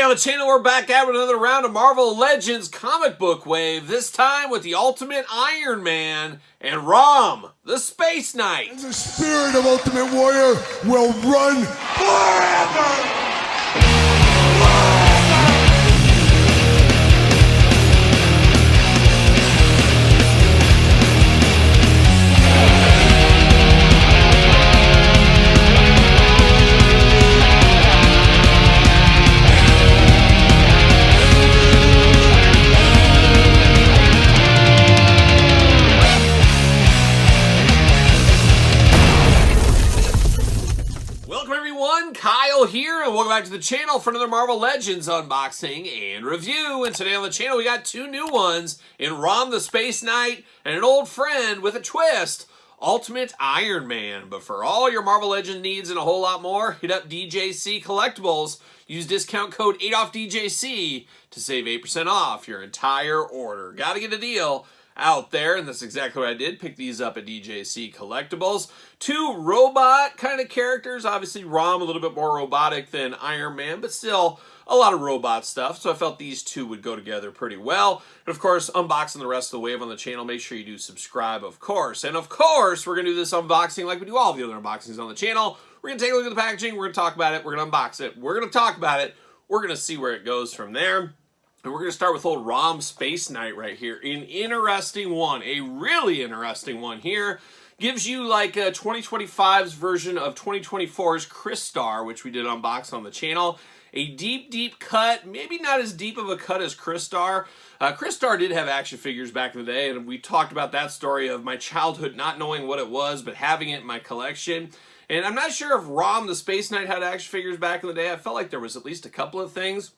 on the channel, we're back at another round of Marvel Legends comic book wave, this time with the Ultimate Iron Man and ROM, the Space Knight. And the spirit of Ultimate Warrior will run forever! Kyle here, and welcome back to the channel for another Marvel Legends unboxing and review. And today on the channel we got two new ones in ROM the Space Knight and an old friend with a twist, Ultimate Iron Man. But for all your Marvel Legends needs and a whole lot more, hit up DJC Collectibles. Use discount code 8OFFDJC to save 8% off your entire order. Gotta get a deal out there, and that's exactly what I did. Pick these up at DJC Collectibles. Two robot kind of characters. Obviously, ROM a little bit more robotic than Iron Man, but still a lot of robot stuff. So I felt these two would go together pretty well. And of course, unboxing the rest of the wave on the channel. Make sure you do subscribe, of course. And of course, we're going to do this unboxing like we do all the other unboxings on the channel. We're going to take a look at the packaging. We're going to talk about it. We're going to unbox it. We're going to talk about it. We're going to see where it goes from there. And we're going to start with old ROM Space Knight right here. An interesting one. A really interesting one here. Gives you like a 2025's version of 2024's Crystar, which we did unbox on the channel. A deep, deep cut. Maybe not as deep of a cut as Crystar. Crystar did have action figures back in the day, and we talked about that story of my childhood not knowing what it was, but having it in my collection. And I'm not sure if ROM the Space Knight had action figures back in the day. I felt like there was at least a couple of things.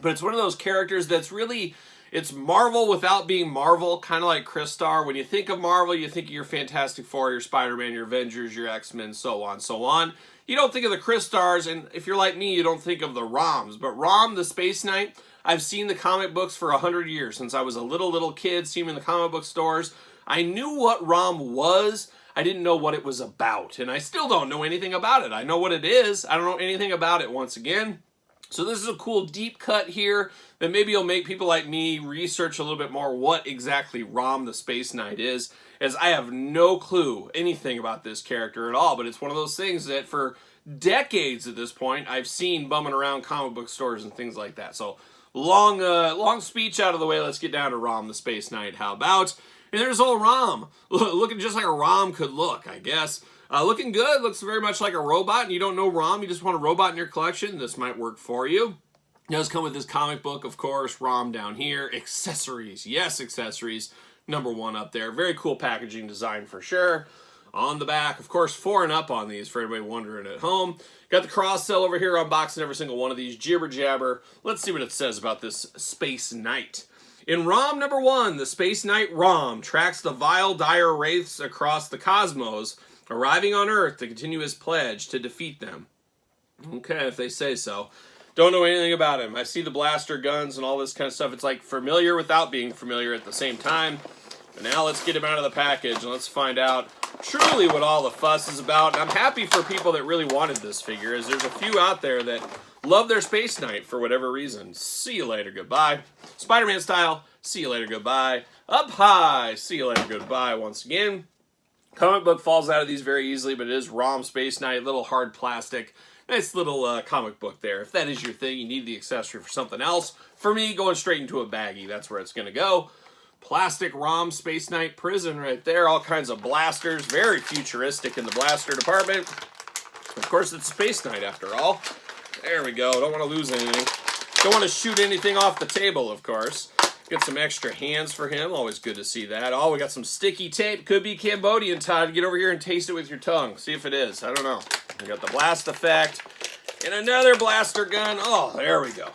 But it's one of those characters that's really, it's Marvel without being Marvel, kind of like Crystar. When you think of Marvel, you think of your Fantastic Four, your Spider-Man, your Avengers, your X-Men, so on, so on. You don't think of the Crystars, and if you're like me, you don't think of the ROMs. But ROM, the Space Knight, I've seen the comic books for 100 years. Since I was a little kid, seen him in the comic book stores. I knew what ROM was. I didn't know what it was about, and I still don't know anything about it. I know what it is. I don't know anything about it once again. So this is a cool deep cut here that maybe will make people like me research a little bit more what exactly ROM the Space Knight is, as I have no clue anything about this character at all. But it's one of those things that for decades at this point I've seen bumming around comic book stores and things like that. So long speech out of the way. Let's get down to ROM the Space Knight. How about? And there's old ROM, looking just like a ROM could look, I guess. Looking good, looks very much like a robot, and you don't know ROM, you just want a robot in your collection, this might work for you. It does come with this comic book, of course, ROM down here. Accessories, yes, accessories, #1 up there. Very cool packaging design for sure. On the back, of course, 4 and up on these for anybody wondering at home. Got the cross sell over here, unboxing every single one of these, jibber jabber. Let's see what it says about this Space Knight. In ROM #1, the Space Knight ROM tracks the vile, dire wraiths across the cosmos, arriving on Earth to continue his pledge to defeat them. Okay, if they say so. Don't know anything about him. I see the blaster guns and all this kind of stuff. It's like familiar without being familiar at the same time. But now let's get him out of the package and let's find out truly what all the fuss is about. And I'm happy for people that really wanted this figure, as there's a few out there that love their Space Knight for whatever reason. See you later, goodbye. Spider-Man style, see you later, goodbye. Up high, see you later, goodbye once again. Comic book falls out of these very easily, but it is ROM Space Knight, little hard plastic. Nice little comic book there. If that is your thing, you need the accessory for something else. For me, going straight into a baggie, that's where it's going to go. Plastic ROM Space Knight prison right there. All kinds of blasters. Very futuristic in the blaster department. Of course, it's Space Knight after all. There we go. Don't want to lose anything. Don't want to shoot anything off the table, of course. Get some extra hands for him. Always good to see that. Oh, we got some sticky tape. Could be Cambodian, Todd. Get over here and taste it with your tongue. See if it is. I don't know. We got the blast effect. And another blaster gun. Oh, there we go.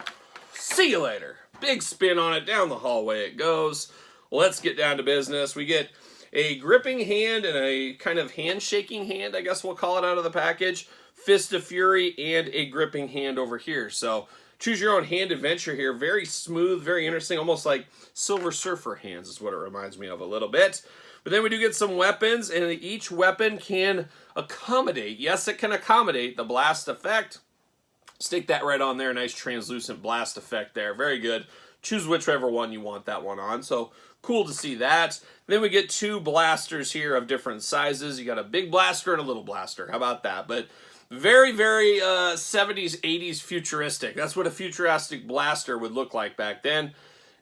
See you later. Big spin on it. Down the hallway it goes. Let's get down to business. We get a gripping hand and a kind of handshaking hand, I guess we'll call it, out of the package. Fist of Fury and a gripping hand over here. So choose your own hand adventure here. Very smooth, very interesting, almost like Silver Surfer hands is what it reminds me of a little bit. But then we do get some weapons, and each weapon can accommodate, yes, it can accommodate the blast effect. Stick that right on there. Nice translucent blast effect there. Very good. Choose whichever one you want that one on. So cool to see that. Then we get 2 blasters here of different sizes. You got a big blaster and a little blaster. How about that? But very, very 70s, 80s futuristic. That's what a futuristic blaster would look like back then.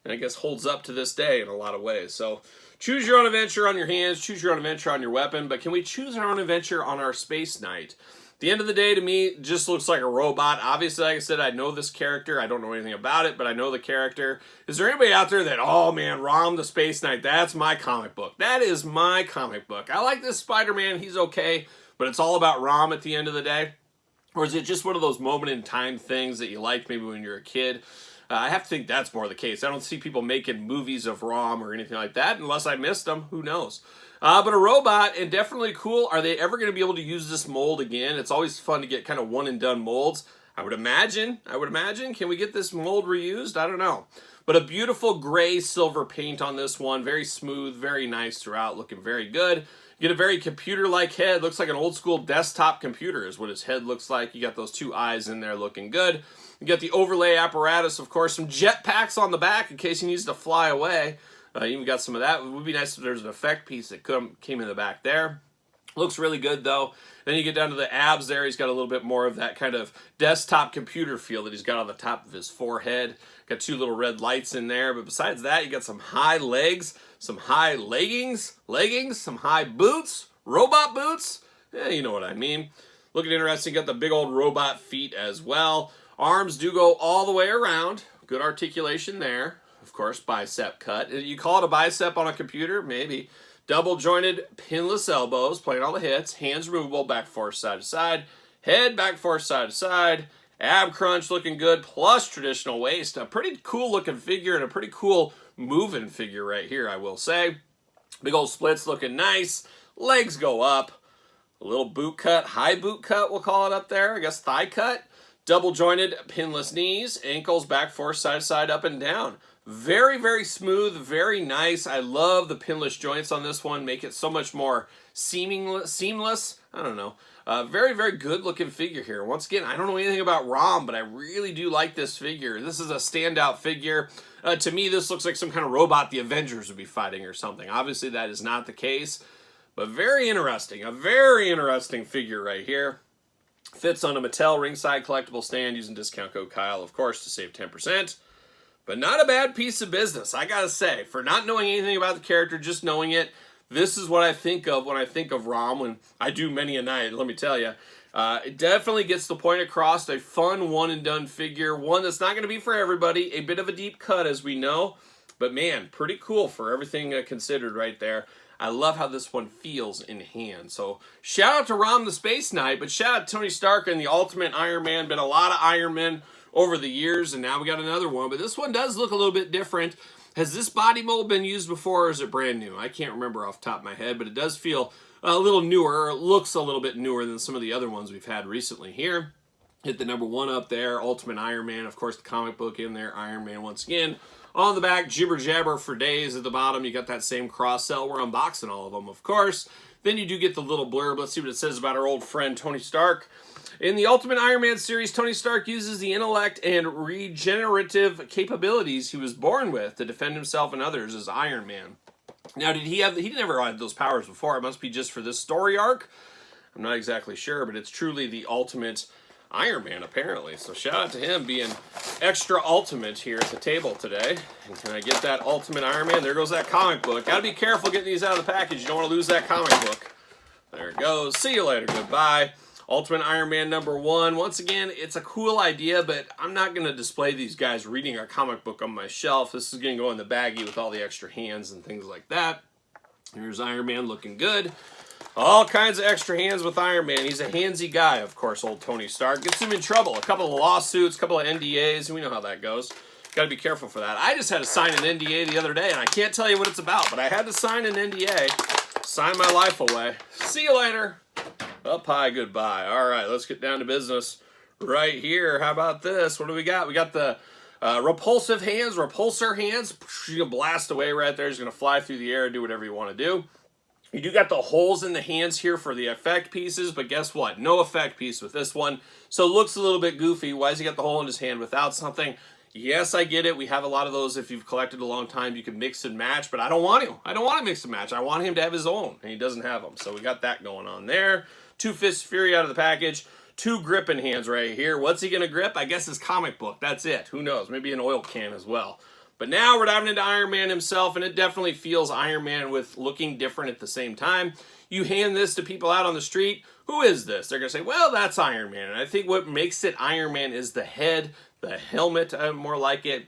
And I guess holds up to this day in a lot of ways. So choose your own adventure on your hands. Choose your own adventure on your weapon. But can we choose our own adventure on our space knight? The end of the day, to me, it just looks like a robot. Obviously, like I said, I know this character. I don't know anything about it, but I know the character. Is there anybody out there that, oh man, ROM the Space Knight, that's my comic book. That is my comic book. I like this Spider-Man. He's okay, but it's all about ROM at the end of the day? Or is it just one of those moment-in-time things that you liked maybe when you're a kid? I have to think that's more the case. I don't see people making movies of ROM or anything like that, unless I missed them. Who knows? But a robot, and definitely cool. Are they ever going to be able to use this mold again? It's always fun to get kind of one-and-done molds. I would imagine. Can we get this mold reused? I don't know. But a beautiful gray-silver paint on this one. Very smooth, very nice throughout. Looking very good. You get a very computer-like head. Looks like an old-school desktop computer is what his head looks like. You got those 2 eyes in there looking good. You got the overlay apparatus, of course. Some jet packs on the back in case he needs to fly away. Even got some of that. It would be nice if there's an effect piece that came in the back there. Looks really good, though. Then you get down to the abs there. He's got a little bit more of that kind of desktop computer feel that he's got on the top of his forehead. Got 2 little red lights in there. But besides that, you got some high legs, some high leggings, some high boots, robot boots. Yeah, you know what I mean. Looking interesting. Got the big old robot feet as well. Arms do go all the way around. Good articulation there. Of course, bicep cut. You call it a bicep on a computer? Maybe. Double jointed, pinless elbows, playing all the hits. Hands removable, back forth, side to side. Head, back forth, side to side. Ab crunch looking good, plus traditional waist. A pretty cool looking figure and a pretty cool moving figure right here, I will say. Big old splits looking nice. Legs go up. A little boot cut, high boot cut, we'll call it up there. I guess thigh cut. Double jointed, pinless knees. Ankles, back forth, side to side, up and down. Very, very smooth, very nice. I love the pinless joints on this one. Make it so much more seamless. I don't know. Very, very good looking figure here. Once again, I don't know anything about ROM, but I really do like this figure. This is a standout figure. To me, this looks like some kind of robot the Avengers would be fighting or something. Obviously, that is not the case, but very interesting. A very interesting figure right here. Fits on a Mattel ringside collectible stand using discount code Kyle, of course, to save 10%. But not a bad piece of business, I gotta say. For not knowing anything about the character, just knowing it, this is what I think of when I think of ROM, when I do many a night, let me tell you. It definitely gets the point across. A fun one-and-done figure. One that's not going to be for everybody. A bit of a deep cut, as we know. But man, pretty cool for everything considered right there. I love how this one feels in hand. So shout out to ROM the Space Knight, but shout out to Tony Stark and the Ultimate Iron Man. Been a lot of Iron Men over the years, and now we got another one. But this one does look a little bit different. Has this body mold been used before, or is it brand new? I can't remember off the top of my head, but it does feel a little newer. It looks a little bit newer than some of the other ones we've had recently here. Hit the number 1 up there, Ultimate Iron Man. Of course, the comic book in there, Iron Man once again. On the back, jibber jabber for days. At the bottom, you got that same cross cell. We're unboxing all of them, of course. Then you do get the little blurb. Let's see what it says about our old friend Tony Stark. In the Ultimate Iron Man series, Tony Stark uses the intellect and regenerative capabilities he was born with to defend himself and others as Iron Man. Now, he never had those powers before. It must be just for this story arc. I'm not exactly sure, but it's truly the Ultimate Iron Man, apparently. So shout out to him being extra ultimate here at the table today. And can I get that Ultimate Iron Man? There goes that comic book. Gotta be careful getting these out of the package. You don't want to lose that comic book. There it goes. See you later. Goodbye. Ultimate Iron Man number 1. Once again, it's a cool idea, but I'm not going to display these guys reading a comic book on my shelf. This is going to go in the baggie with all the extra hands and things like that. Here's Iron Man looking good. All kinds of extra hands with Iron Man. He's a handsy guy, of course, old Tony Stark. Gets him in trouble. A couple of lawsuits, a couple of NDAs. We know how that goes. Got to be careful for that. I just had to sign an NDA the other day, and I can't tell you what it's about, but I had to sign an NDA. Sign my life away. See you later. Up high, goodbye. All right, let's get down to business right here. How about this? What do we got? We got the repulsor hands. You're going to blast away right there. He's going to fly through the air and do whatever you want to do. You do got the holes in the hands here for the effect pieces, but guess what? No effect piece with this one. So it looks a little bit goofy. Why has he got the hole in his hand without something? Yes, I get it. We have a lot of those. If you've collected a long time, you can mix and match, but I don't want to. I don't want to mix and match. I want him to have his own, and he doesn't have them. So we got that going on there. 2 Fists of Fury out of the package. 2 gripping hands right here. What's he going to grip? I guess his comic book. That's it. Who knows? Maybe an oil can as well. But now we're diving into Iron Man himself, and it definitely feels Iron Man with looking different at the same time. You hand this to people out on the street, who is this? They're going to say, well, that's Iron Man. And I think what makes it Iron Man is the head, the helmet, more like it.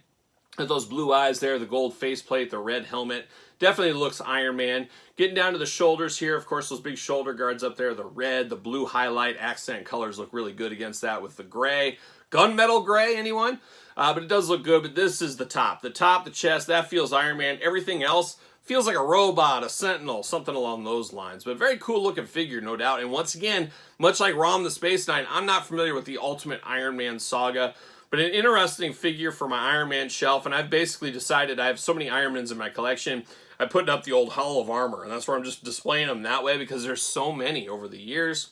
Those blue eyes there, the gold faceplate, the red helmet. Definitely looks Iron Man. Getting down to the shoulders here, of course, those big shoulder guards up there, the red, the blue highlight, accent colors look really good against that with the gray. Gunmetal gray, anyone? But it does look good, but this is the top. The top, the chest, that feels Iron Man. Everything else feels like a robot, a sentinel, something along those lines. But very cool looking figure, no doubt. And once again, much like ROM the Space Knight, I'm not familiar with the Ultimate Iron Man saga, but an interesting figure for my Iron Man shelf. And I've basically decided I have so many Iron Mans in my collection, I put up the old Hall of Armor, and that's where I'm just displaying them that way because there's so many over the years.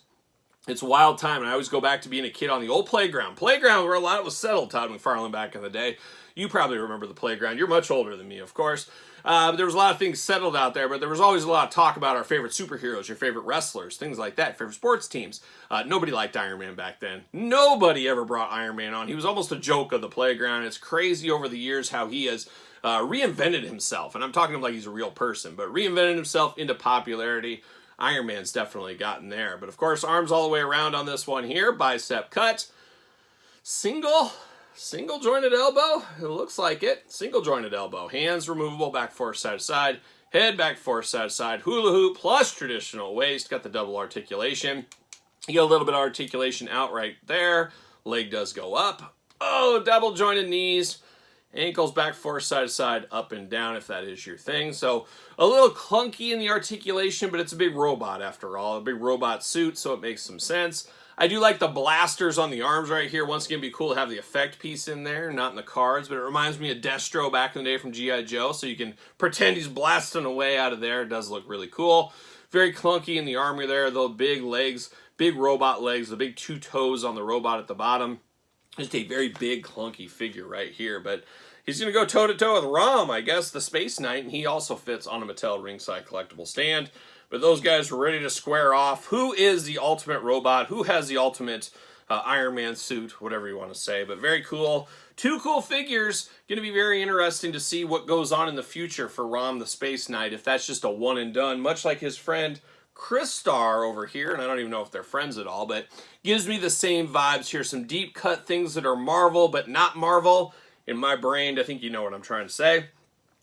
It's a wild time, and I always go back to being a kid on the old playground. Playground where a lot was settled, Todd McFarlane, back in the day. You probably remember the playground. You're much older than me, of course. But there was a lot of things settled out there, but there was always a lot of talk about our favorite superheroes, your favorite wrestlers, things like that, favorite sports teams. Nobody liked Iron Man back then. Nobody ever brought Iron Man on. He was almost a joke of the playground. It's crazy over the years how he has reinvented himself, and I'm talking like he's a real person, but reinvented himself into popularity. Iron Man's definitely gotten there. But of course, arms all the way around on this one here. Bicep cut. Single jointed elbow. It looks like it. Single jointed elbow. Hands removable, back forth, side to side. Head back forth, side to side. Hula hoop plus traditional waist. Got the double articulation. You get a little bit of articulation out right there. Leg does go up. Oh, double jointed knees. Ankles back forth, side to side, up and down if that is your thing. So a little clunky in the articulation, but it's a big robot after all. A big robot suit, so it makes some sense. I do like the blasters on the arms right here. Once again, it'd be cool to have the effect piece in there, not in the cards, but it reminds me of Destro back in the day from G.I. Joe, so you can pretend he's blasting away out of there. It does look really cool. Very clunky in the armor there, though. Big legs, big robot legs, the big 2 toes on the robot at the bottom. Just a very big, clunky figure right here, but he's going to go toe-to-toe with ROM, I guess, the Space Knight, and he also fits on a Mattel ringside collectible stand. But those guys were ready to square off. Who is the ultimate robot? Who has the ultimate Iron Man suit? Whatever you want to say. But very cool. 2 cool figures. Going to be very interesting to see what goes on in the future for ROM the Space Knight, if that's just a one and done, much like his friend Chris Star over here, and I don't even know if they're friends at all, but gives me the same vibes here. Some deep cut things that are Marvel, but not Marvel. In my brain, I think you know what I'm trying to say.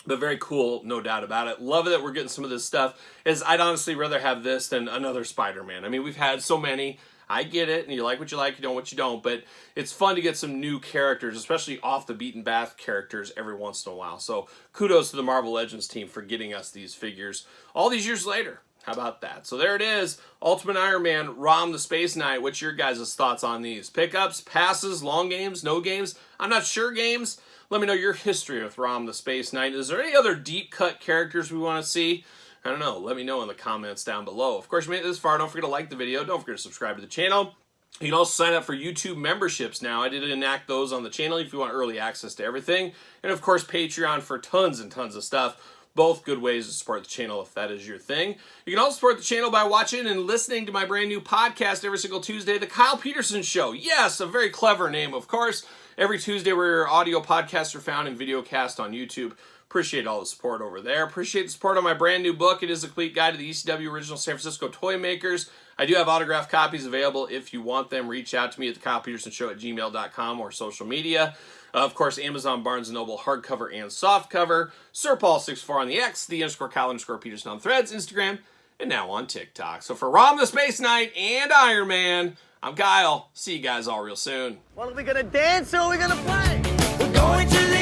But very cool, no doubt about it. Love it that we're getting some of this stuff. As I'd honestly rather have this than another Spider-Man. I mean, we've had so many. I get it, and you like what you like, you don't what you don't. But it's fun to get some new characters, especially off the beaten path characters every once in a while. So kudos to the Marvel Legends team for getting us these figures all these years later. How about that? So there it is. Ultimate Iron Man, ROM the Space Knight. What's your guys' thoughts on these? Pickups, passes, long games, no games? I'm not sure games. Let me know your history with ROM the Space Knight. Is there any other deep cut characters we want to see? I don't know. Let me know in the comments down below. Of course, you made it this far. Don't forget to like the video. Don't forget to subscribe to the channel. You can also sign up for YouTube memberships now. I did enact those on the channel if you want early access to everything. And of course, Patreon for tons and tons of stuff. Both good ways to support the channel if that is your thing. You can also support the channel by watching and listening to my brand new podcast every single Tuesday, The Kyle Peterson Show. Yes, a very clever name, of course. Every Tuesday where audio podcasts are found and video cast on YouTube. Appreciate all the support over there. Appreciate the support on my brand new book. It is a complete guide to the ECW original San Francisco toy makers. I do have autographed copies available if you want them. Reach out to me at TheKylePetersonShow@gmail.com or social media. Of course, Amazon, Barnes & Noble, hardcover and softcover. SirPaul64 on the X, _Kyle_Peterson on Threads, Instagram, and now on TikTok. So for ROM the Space Knight and Iron Man, I'm Kyle. See you guys all real soon. Well, are we gonna dance or are we gonna play? We're going to